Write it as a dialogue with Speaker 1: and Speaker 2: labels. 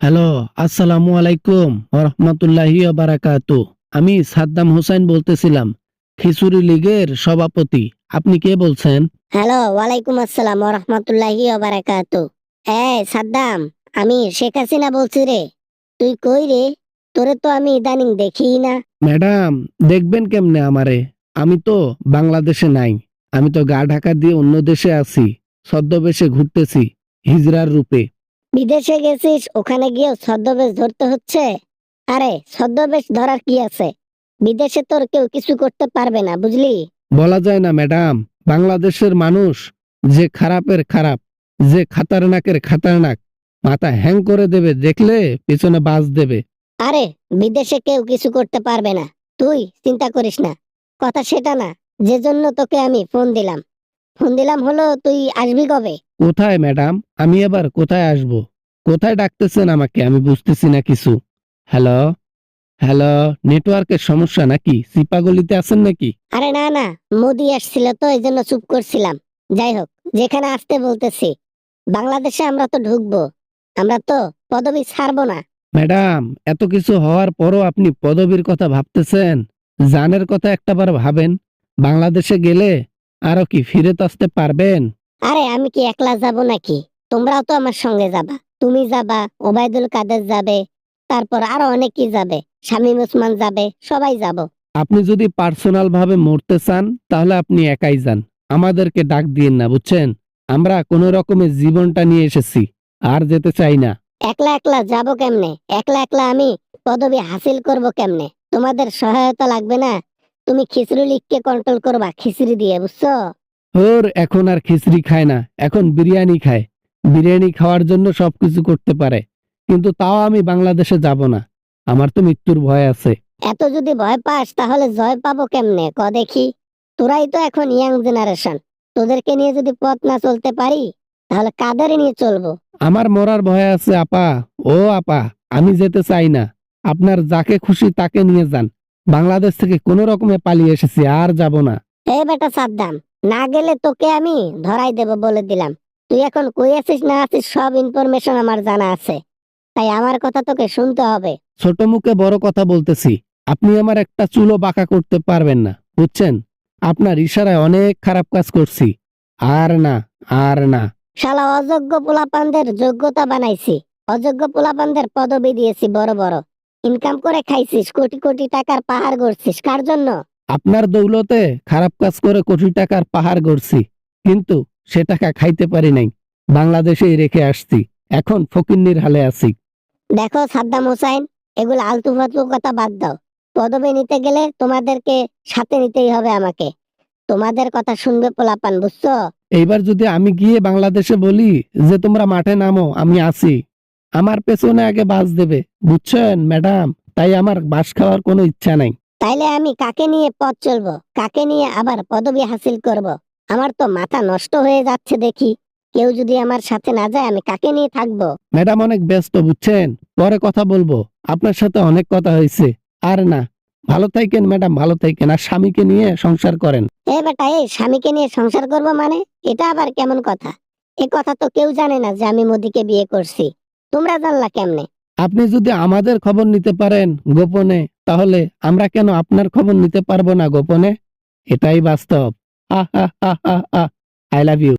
Speaker 1: Hello, আসসালামু আলাইকুম ওরহমতুল্লাহি বারাকাতু। আমি সাদ্দাম হোসেন বলতেছিলাম, খিচুড়ি লীগের সভাপতি। আপনি কে বলছেন?
Speaker 2: হ্যালো, ওয়ালাইকুম আসসালাম ওয়া রাহমাতুল্লাহি ওয়া বারাকাতু। সাদ্দাম, আমি শেখ হাসিনা বলছি রে। তুই কই রে? তোরে তো আমি ইদানিং দেখিই না।
Speaker 1: ম্যাডাম, দেখবেন কেমনে আমারে? আমি তো বাংলাদেশে নাই। আমি তো গা ঢাকা দিয়ে অন্য দেশে আছি। ছদ্মবেশে ঘুরতেছি হিজড়ার রূপে।
Speaker 2: বিদেশে গেছিস, ওখানে গিয়েও ছদ্মবেশ ধরতে হচ্ছে? আরে ছদ্মবেশ ধরার কি আছে? বিদেশে তোর কেউ কিছু করতে পারবে না, বুঝলি?
Speaker 1: বলা যায় না ম্যাডাম, বাংলাদেশের মানুষ যে খারাপের খারাপ, যে খাতারনাকের খাতারনাক, মাথা হ্যাং করে দেবে, দেখলে পিছনে বাজ দেবে।
Speaker 2: আরে বিদেশে কেউ কিছু করতে পারবে না, তুই চিন্তা করিস না। কথা সেটা না, যে জন্য তোকে আমি ফোন দিলাম হলো তুই আসবি কবে?
Speaker 1: কোথায় ম্যাডাম? আমি এবার কোথায় আসব? কোথায় ডাকতেছেন আমাকে? আমি বুঝতেছি না কিছু। হ্যালো, হ্যালো, নেটওয়ার্কের সমস্যা নাকি? সিপাগলিতে আছেন নাকি?
Speaker 2: আরে না না, মোদি আসছিল তো এই জন্য চুপ করছিলাম। যাই হোক, যেখানে আসতে বলতেছি, বাংলাদেশে আমরা তো ঢুকবো, আমরা তো পদবি ছাড়বো না।
Speaker 1: ম্যাডাম, এত কিছু হওয়ার পরও আপনি পদবীর কথা ভাবতেছেন? জানের কথা একটাবার ভাবেন। বাংলাদেশে গেলে আরো কি ফিরে তো আসতে পারবেন?
Speaker 2: আরে আমি কি একলা যাব নাকি? তোমরাও তো আমার সঙ্গে যাবা। তুমি যাবা, ওবায়দুল কাদের যাবে, তারপর আরো অনেকেই যাবে, শামীম ওসমান যাবে, সবাই যাব।
Speaker 1: আপনি যদি পার্সোনাল ভাবে মরতে চান তাহলে আপনি একাই যান। আমাদেরকে ডাক দিয়েন না, বুঝছেন? আমরা কোনো রকমের জীবনটা নিয়ে এসেছি, আর যেতে চাই না।
Speaker 2: একলা একলা যাব কেমনে? একলা একলা আমি পদবি হাসিল করব কেমনে? তোমাদের সহায়তা লাগবে না? তুমি খিচুড়ি লিগকে কন্ট্রোল করবা খিচুড়ি দিয়ে, বুঝছো?
Speaker 1: ওর এখন আর খিচড়ি খায় না, এখন বিরিয়ানি খায়। বিরিয়ানি খাওয়ার জন্য সবকিছু করতে পারে, কিন্তু তাও আমি বাংলাদেশে যাব না। আমার তো মৃত্যুর ভয় আছে।
Speaker 2: এত যদি ভয় পাস তাহলে জয় পাবো কেমনে ক দেখি? তোরাই তো এখন ইয়াং জেনারেশন, তোদেরকে নিয়ে যদি পথ না চলতে পারি তাহলে কাদের নিয়ে চলবো?
Speaker 1: আমার মরার ভয় আছে আপা। ও আপা, আমি যেতে চাই না। আপনার যাকে খুশি তাকে নিয়ে যান। বাংলাদেশ থেকে কোনো রকমে পালিয়ে এসেছি, আর যাব না।
Speaker 2: বেটা সাদ্দাম, না গেলে তোকে আমি ধরাই দেব বলে দিলাম। তুই এখন কই আছিস না আছিস সব ইনফরমেশন আমার জানা আছে, তাই আমার কথা তোকে শুনতে হবে।
Speaker 1: ছোট মুখে বড় কথা বলতেছি। আপনি আমার একটা চুলও বাঁকা করতে পারবেন না, বুঝছেন? আপনার ইশারায় অনেক খারাপ কাজ করছি। আর না, আর না।
Speaker 2: শালা অযোগ্য পোলাপানদের যোগ্যতা বানাইছি, অযোগ্য পোলাপানদের পদবি দিয়েছি বড় বড়। ইনকাম করে খাইছিস, কোটি কোটি টাকার পাহাড় গড়ছিস, কার জন্য?
Speaker 1: আপনার দৌলতে খারাপ কাজ করে কোটি টাকার পাহাড় গড়ছি, কিন্তু সে টাকা খাইতে পারি নাই। বাংলাদেশেই রেখে আসছি। এখন ফকিন্নির হালে আছি।
Speaker 2: দেখো সাদ্দাম হোসাইন, এগুলো আলতু ফালতু কথা বাদ দাও। পদবি নিতে গেলে তোমাদেরকে সাথে নিতেই হবে আমাকে। তোমাদের কথা শুনবে পোলাপান, বুঝছো?
Speaker 1: এইবার যদি আমি গিয়ে বাংলাদেশে বলি যে তোমরা মাঠে নামো, আমি আছি, আমার পেছনে আগে বাস দেবে, বুঝছেন ম্যাডাম? তাই আমার বাস খাওয়ার কোনো ইচ্ছা নাই।
Speaker 2: তাইলে আমি কাকে নিয়ে পথ চলবো? কাকে নিয়ে আবার পদবি হাসিল করব? আমার তো মাথা নষ্ট হয়ে যাচ্ছে দেখি। কেউ যদি আমার সাথে না যায় আমি কাকে নিয়ে থাকবো?
Speaker 1: ম্যাডাম অনেক ব্যস্ত, বুঝছেন? পরে কথা বলবো। আপনার সাথে অনেক কথা হয়েছে। আর না। ভালো থাকেন ম্যাডাম, ভালো থাকেন, আর স্বামীকে নিয়ে সংসার করেন।
Speaker 2: বেটা, এই স্বামীকে নিয়ে সংসার করব মানে? এটা আবার কেমন কথা? এ কথা তো কেউ জানে না যে আমি মোদিকে বিয়ে করছি। তোমরা জানলা কেমনে?
Speaker 1: আপনি যদি আমাদের খবর নিতে পারেন গোপনে, তাহলে আমরা কেন আপনার খবর নিতে পারবো না গোপনে? এটাই বাস্তব। I love you.